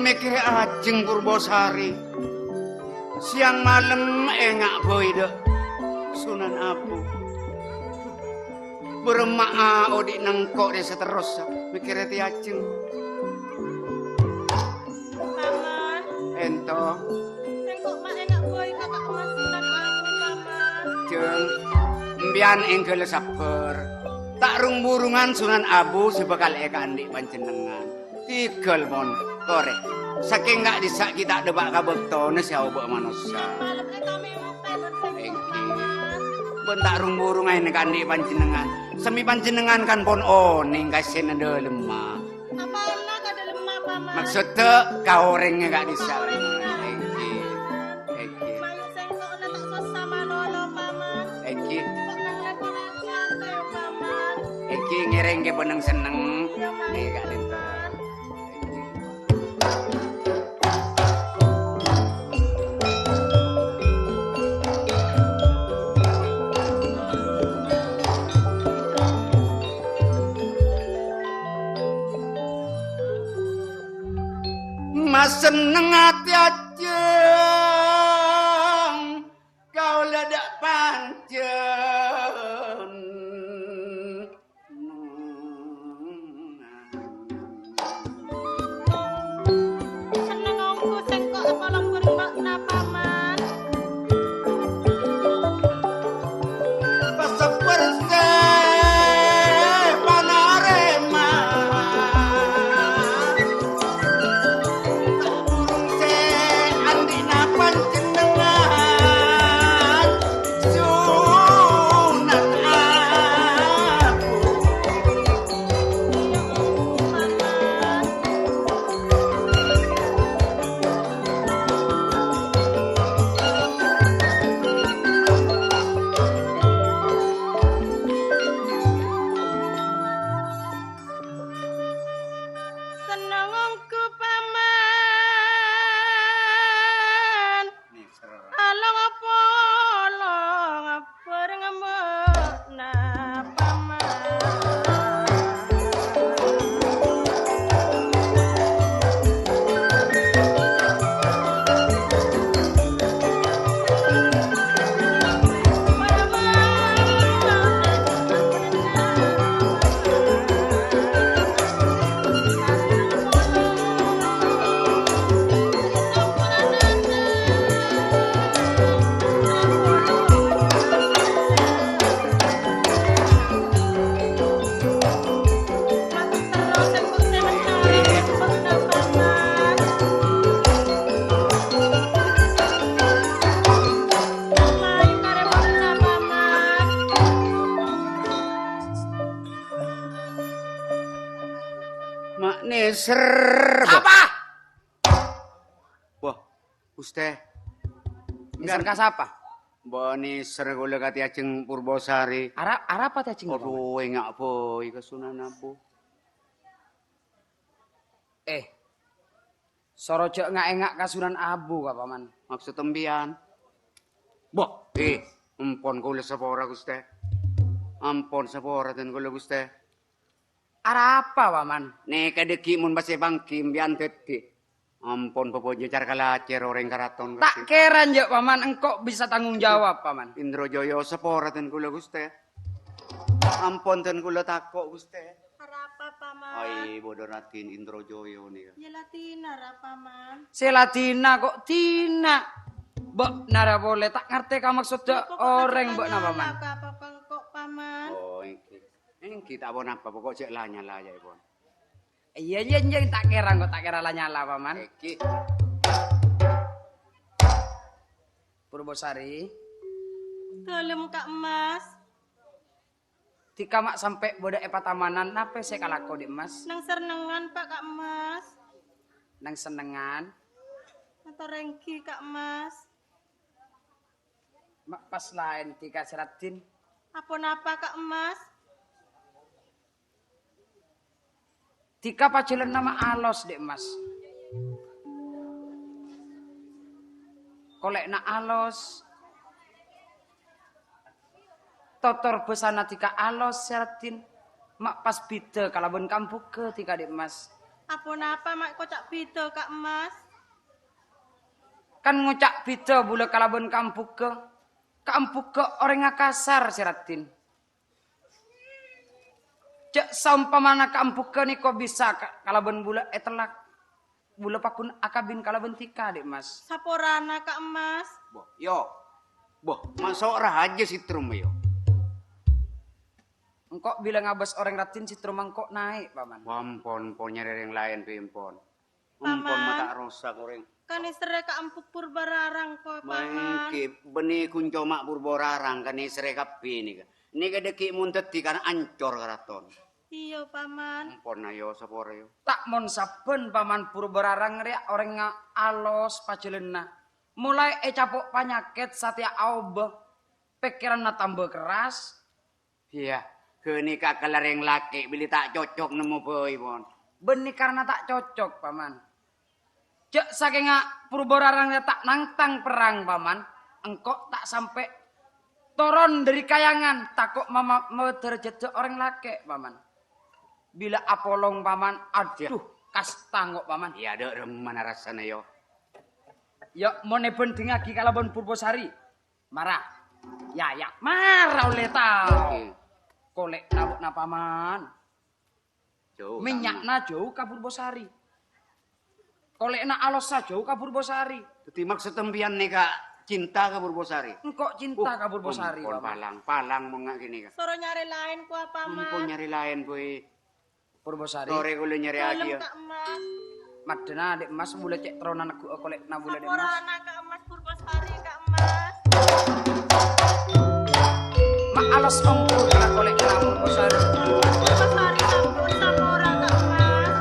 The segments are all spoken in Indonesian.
mikir Ajeng Purbosari. Siang malam engak boy dek Sunan Abu. Berema odik nengkok desa terus mikir ti Ajeng. Paman. Ento. Nengkok mak engak boy kakak Mas Sunan Abu paman. Jeng, mbian engkel sabar. Tak rung-burungan Sunan Abu sebekal eka andik panjenengan. Tigel mon korek. Saking gak disak kita debak kabektone siapa obak manusia. Malam kami Engki. Ben tak rung-burung ae nek andik panjenengan. Semi panjenengan kan pon oning kasen ada lemah. Apa ana kada lemah paman? Maksudnya kau orangnya gak disak. Engki. Engki. Mayu sengkok na tak sosama lolo paman. Engki. Kok nang lagi nyantai paman. Engki ngereng ke beneng seneng. Nih gak dento. Mas seneng hati Ajeng, kau ledak pancen. Seneng aku sengkok kolong berbak na paman. Paseperse panorema. Burung se andina panjenengan Sunan Abu. Seneng aku paman. Nih serem. Along apa ngemuk na paman. Mak neser. Apa? Wah, Guste. Misal kas apa? Mbak neser kula kati Ajeng Purbosari. Arab apa teh cing? Aduh, engak boy ke Sunan Abu. Sorojo engak kasunan Abu ka paman. Maksud tembian. Boh, ampun kula sepora Guste. Ampun sepora ten kula Guste. Arab apa paman? Nek kadeki mun base bangkim bian teti. Ampun popojo car kalacer orang karaton. Tak keran je paman, engkau bisa tanggung jawab paman. Indro Joyo sepora ten kula Guste. Ampun ten kula takok Guste. Apa paman? Ai bodoh natin Indro Joyo nih. Ya latina ra paman. Selatina kok tina. Mbok nara boleh tak ngerti ka maksudnya orang mbok na paman. Apa kok paman? Oh, ini kita pun apa pokok cek lah nyala aja pun. Iya tak kira lah nyala paman. Iki Purbosari, Gelem Kak Mas. tika mak sampai boda epatamanan nape saya kalako di mas? Nang senengan Pak Kak Mas. Nang senengan. Atau rengki Kak Mas. Mak pas lain tika seratin. Apa napa Kak Mas? Tika paculan nama alos dek mas. Kolek na alos. Totor besana tika alos seratin. Mak pas bida kalabon kampung ke tika dek mas. Apa napa mak kocak beda Kak Mas? Kan ngucak beda bule kalabon kampuk ke. Kampuk ke orang kasar si Ratin. Cek saumpamana kampuk ke niko bisa kalabon bule telak. Bule pakun akabin kalabon tika dek Mas. Saporana Kak Mas. Boh, yo. Boh, masuk raja sitrum yo. Engkau bila ngabas orang Ratin si Trumangkok naik, Paman. Wampon, pon nyari yang lain pimpon. Paman. Umpon mata rosak orang. Kan isere Kak Ampuk Purbararang ko Paman. Mangki beni kunco mak burborarang kan ni serekapi ni kan. Ni ka deki munteti kan ancor karaton. Iya Paman. Umpon na yo sapore yo. Tak mon saben Paman Purbararang ria orang nga alos pacelena. Mulai capok penyakit satya aubah. Pikiran na tambah keras. Iya, kini kakalar yang laki bili tak cocok nemu boy pon. Beni karena tak cocok Paman. Cek saking Purbararang tak nangtang perang Paman. Engkau tak sampai toron dari kayangan. Takut mama mau derajat orang laki Paman. Bila apolong Paman, aduh kas tangok Paman. Iya dek remana rasanya yo. Yo mau neben dengagi kalabon Purbosari. Marah. Ya marah oleh tau. Kolek nabuk na Paman. Jauh. Minyakna jauh ka Purbosari. Kolek na alosa jauh ka Purbosari. Jadi maksud tembian nih kak cinta ke Purbosari. Engkau cinta ka Purbosari Pon Paman. palang mo nga gini kak. Soro nyari lain ko Paman. Umpon nyari lain boy. Purbosari. Sore kulo nyari Dalam lagi yo. Kak Mas. Madena dek Mas boleh cek teronan aku kolek na boleh dek Mas. Saporana Kak Mas Purbasari Kak Mas. Mak alos ongko kala kolek na Purbosari. Purbasari sampun sapora Kak Mas.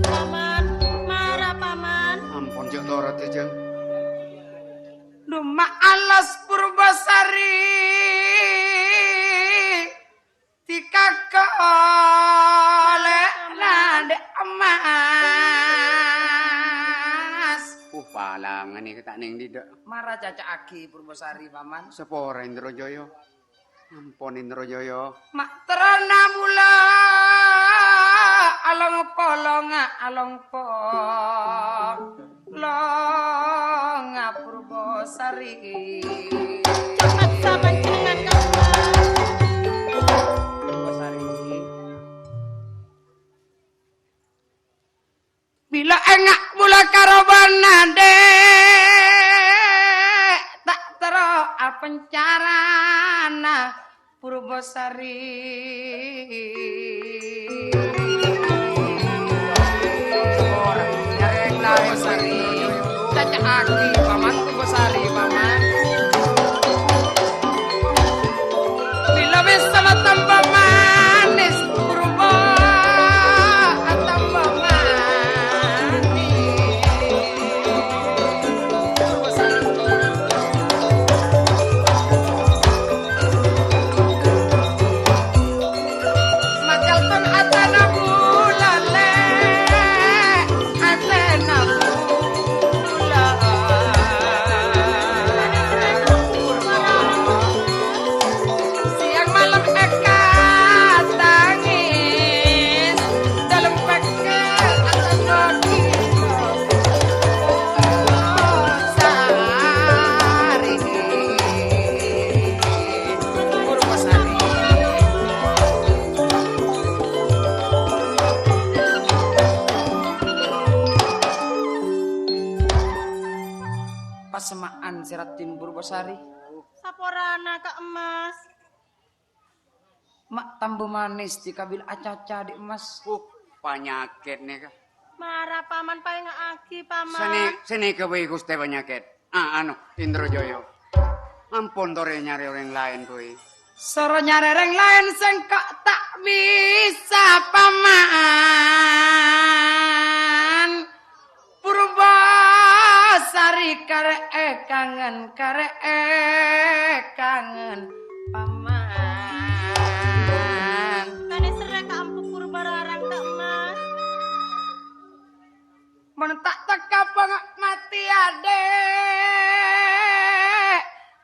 Paman, marah Paman. Ampun jok torot aja. Duh mak alos Purbosari. Tika kolek na dek Mas. Palangan nih tak neng tidak. Marah caca aki Purbosari Paman. Sepora Indrojoyo. Ampun Indrojoyo. Mak terana mula along polonga along polonga Purbosari. Cepat saban jenengan Kak Mas. Purbosari. Bila engak mula karobana dek tak tero pencarana Purbosari. Orang nyari yang lain Purbosari. Caca aki Paman Purbosari Paman. Bila bisa tambah manis Purba tambah manis. Purbosari. Makalton atana bulale atana siang malam eka tangis dalam pekel atau sari Purbosari. Pasemaan Siratin Purbosari. Saporana Kak Mas. Mak tambah manis di kabil acaca di Mas. Penyakit nih kak. Marah Paman paling aki Paman. Seni kewe guste penyakit. Anu Indrojoyo. Ampun tore nyari orang lain boy. Soro nyarereng lain sengkok tak bisa Paman. Purbosari kangen Paman. Kan isere Kak Ampuk Purbararang Kak Mas. Mentak teka pengak mati adek.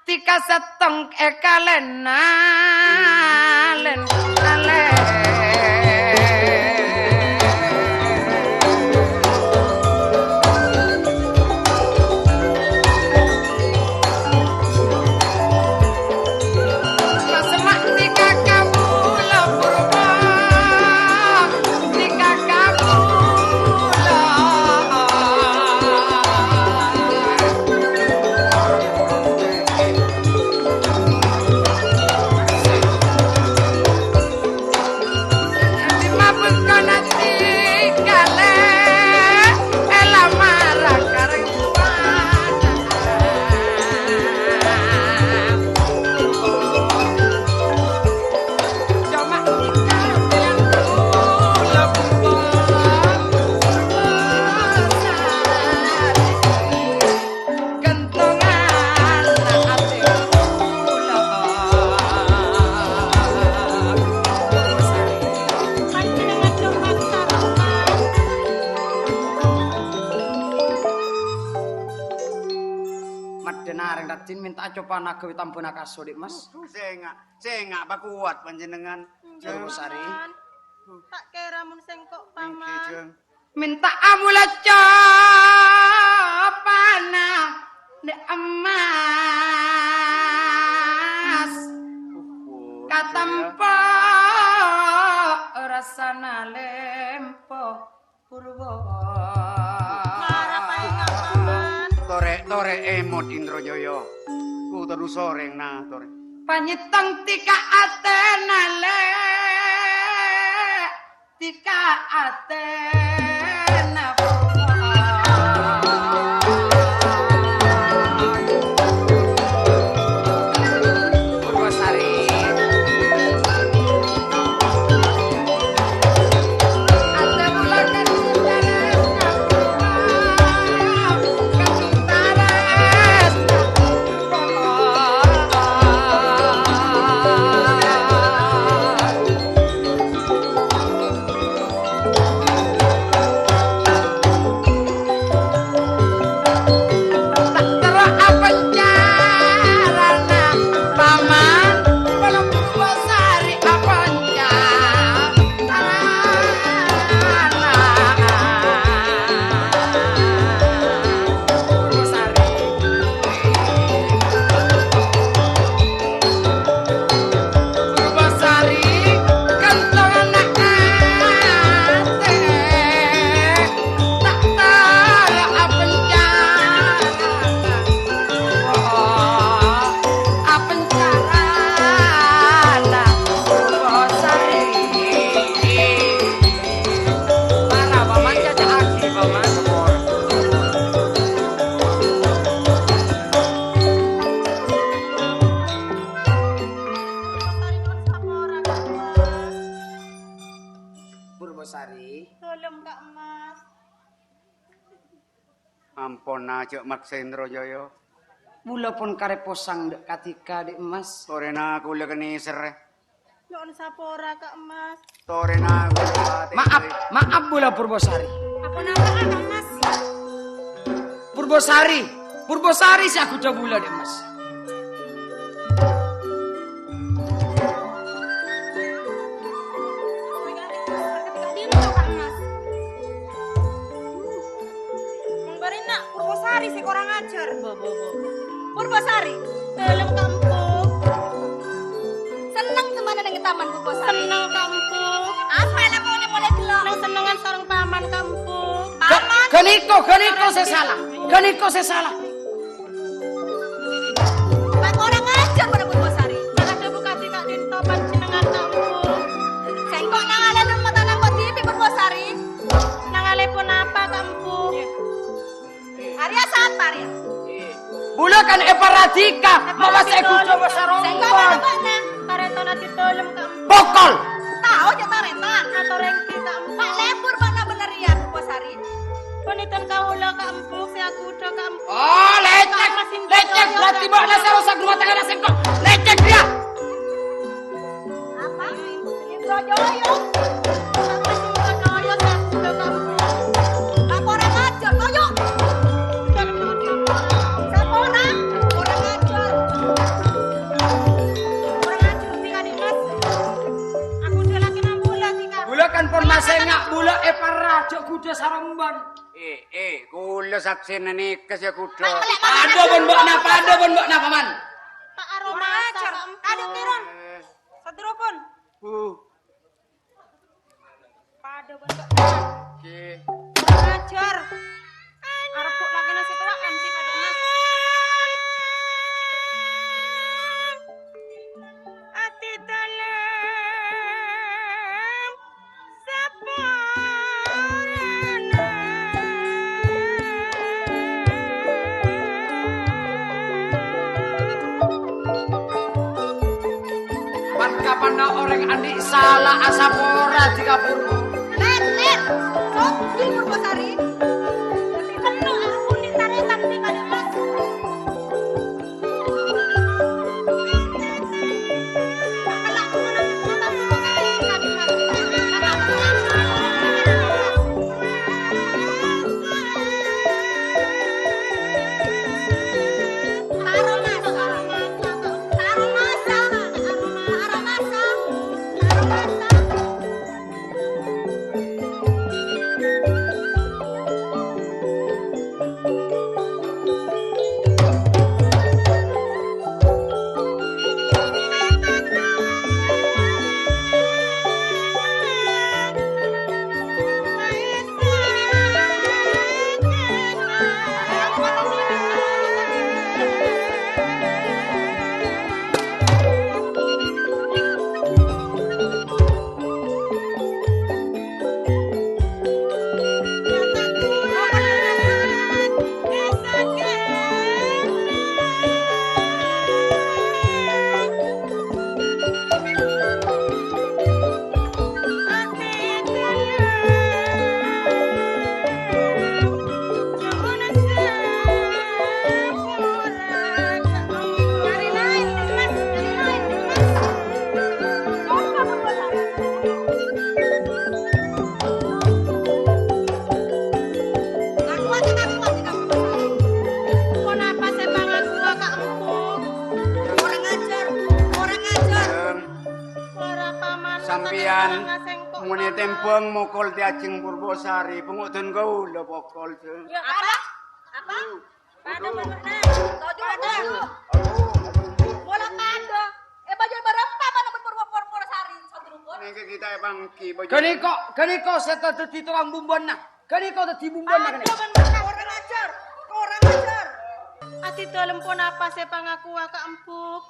Tika setong kalena len Madenareng rajin minta coba nagawi tambuna kaso dik Mas. Sengak bakuat panjenengan. Jeng Sari. Tak kira mun sengkok paman. Minta amula copana de emas. Katempo rasana lempo purwo. Tore emot Indrajaya. Ku terus soreng nah tore. Panyiteng tika atena le. Tika atena Purwosari. Ate bulakan Purwosari. Tolong Kak Mas. Ampun aja Maksendra Jaya. Mula pun kareposang dek katika dik Mas. Torena kula keniser. Nyuwun sapora Kak Mas. Torena Maaf mula Purwosari. Apa nama Kak Mas? Purwosari si aku udah mula dik Mas. Purwosari sih kurang ajar. Purwosari, dalam kampung. Seneng kemana nang taman Purwosari? Seneng kampung. Apa yang boleh delok? Nang senengan sareng paman kampung. Paman. Geniko saya salah. Pak orang ajar pada Purwosari. Ada bukati Kak Dinto panjenengan kampung. Sengkok nang ale nang mata nang TV Purwosari. Nang alepun apa kampung? Arya siapa Arya? Bula kan Eparadika, mawas aku coba Sengkok sarombon. mana? Kareto nanti tolong kampung. Bokol. Tahu aja taretan. Atau rengki kampung. Pak lebur mana bener ya Purwosari? Punitan kahula kampung, si aku udah kampung. Oh, lecek berarti makna saya rusak rumah tangga sengkok. Lecek dia. Apa? Joyo. Sama simpan noyo, si aku udah kampung. Pak orang ajar toyo. Siapa orang? Orang ajar. Orang ajar nih Kak Dimas. Aku udah lagi lo saksin ini kes ya kuda. Pada pun mbok na paman. Tak aroma ajar. Aduh tiron. Sadrokon. Pada bentuk. Oke. Ajar. Arep kok lagi nasi tuak anti pada mas. Ati dalam saparana. Pan kapan orang andi salah asapora di kapurmu. Ler. Sok di Purbosari. Tapi penuh aku di taretan di pada mas. Kalau aku menang kami Sampian muni tempeng mokol ti ajeng Purbosari pengudun gaul pokol se. Ya apa? Apa? Pada bener. Tojo ada. Bola kado. Baju berapa mana Purbosari Sadrukon? Nek kita bangki baju. Keniko seta dadi tukang bumbon nah. Keniko dadi bumbon nah. Orang ajar. Orang ajar. Ati dalem pun apa saya pangaku ka empuk.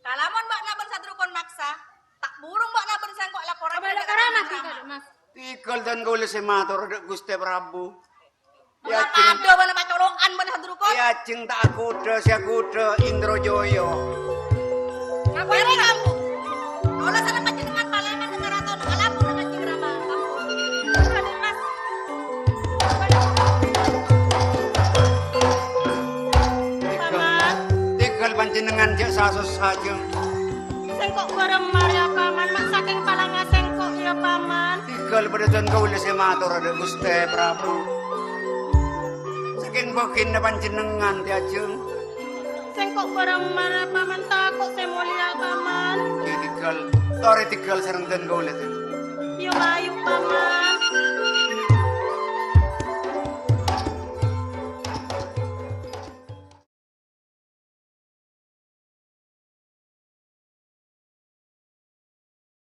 Kalamun mbak naben Sadrukon maksa, tak burung mbak naben sengkok laporan. Kabeh karana ti mas. Tikal dan gaul se matur Gusti Prabu. Ya ada mana pacolongan mana Sadrukon? Ya jeng tak kuda sia kuda Indrajaya. Ngapain kamu? Olah sana panjenengan Paleman ke keraton ngalamun dengan Cigrama kamu. Aduh mas. Paman, Tikal panjenengan jak sasus saja. sengkok bareng Maria paman, mak saking palanga sengkok ya paman. Tikal pada dan gaul se matur Gusti Prabu. Saking bokin panjenengan ti ajeng. Sengkok bareng Maria paman takut saya mulia paman. Tikal, tore tikal sareng dan gaul itu. Yo ayu paman.